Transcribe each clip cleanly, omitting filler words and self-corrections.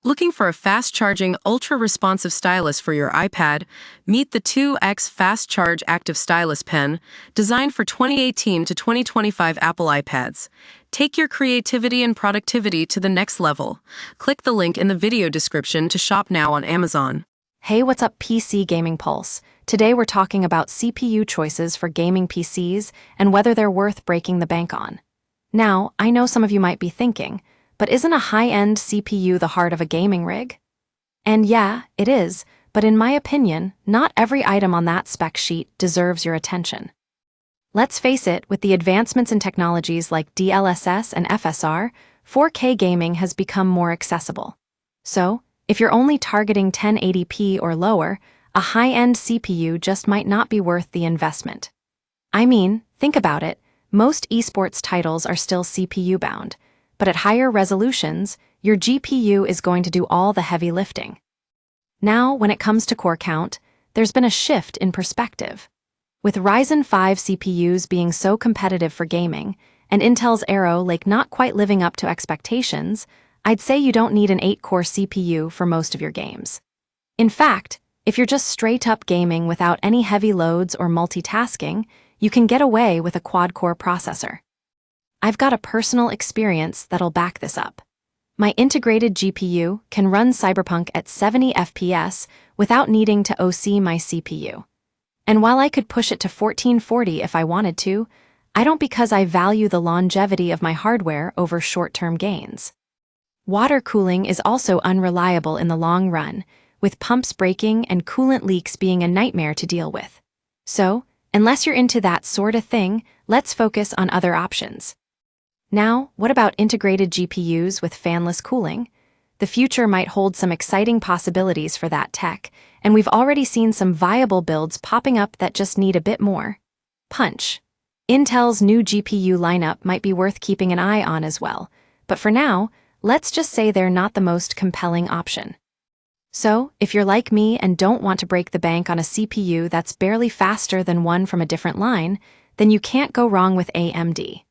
Looking for a fast-charging, ultra-responsive stylus for your iPad? Meet the 2X Fast Charge Active Stylus Pen, designed for 2018 to 2025 Apple iPads. Take your creativity and productivity to the next level. Click the link in the video description to shop now on Amazon. Hey, what's up, PC Gaming Pulse? Today we're talking about CPU choices for gaming PCs and whether they're worth breaking the bank on. Now, I know some of you might be thinking, but isn't a high-end CPU the heart of a gaming rig? And yeah, it is, but in my opinion, not every item on that spec sheet deserves your attention. Let's face it, with the advancements in technologies like DLSS and FSR, 4K gaming has become more accessible. So, if you're only targeting 1080p or lower, a high-end CPU just might not be worth the investment. I mean, think about it, most esports titles are still CPU-bound, but at higher resolutions, your GPU is going to do all the heavy lifting. Now, when it comes to core count, there's been a shift in perspective. With Ryzen 5 CPUs being so competitive for gaming, and Intel's Arrow Lake not quite living up to expectations, I'd say you don't need an 8-core CPU for most of your games. In fact, if you're just straight-up gaming without any heavy loads or multitasking, you can get away with a quad-core processor. I've got a personal experience that'll back this up. My integrated GPU can run Cyberpunk at 70 FPS without needing to OC my CPU. And while I could push it to 1440 if I wanted to, I don't because I value the longevity of my hardware over short-term gains. Water cooling is also unreliable in the long run, with pumps breaking and coolant leaks being a nightmare to deal with. So, unless you're into that sort of thing, let's focus on other options. Now, what about integrated GPUs with fanless cooling? The future might hold some exciting possibilities for that tech, and we've already seen some viable builds popping up that just need a bit more punch. Intel's new GPU lineup might be worth keeping an eye on as well, but for now, let's just say they're not the most compelling option. So, if you're like me and don't want to break the bank on a CPU that's barely faster than one from a different line, then you can't go wrong with AMD.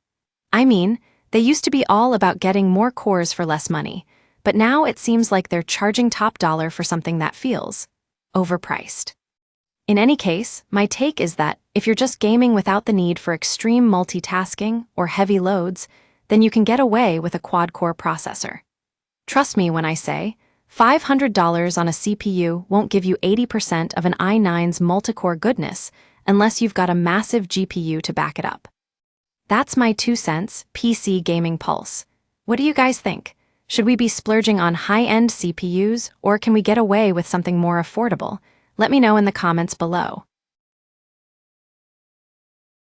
I mean, they used to be all about getting more cores for less money, but now it seems like they're charging top dollar for something that feels overpriced. In any case, my take is that if you're just gaming without the need for extreme multitasking or heavy loads, then you can get away with a quad-core processor. Trust me when I say, $500 on a CPU won't give you 80% of an i9's multi-core goodness unless you've got a massive GPU to back it up. That's my 2 cents, PC Gaming Pulse. What do you guys think? Should we be splurging on high-end CPUs, or can we get away with something more affordable? Let me know in the comments below.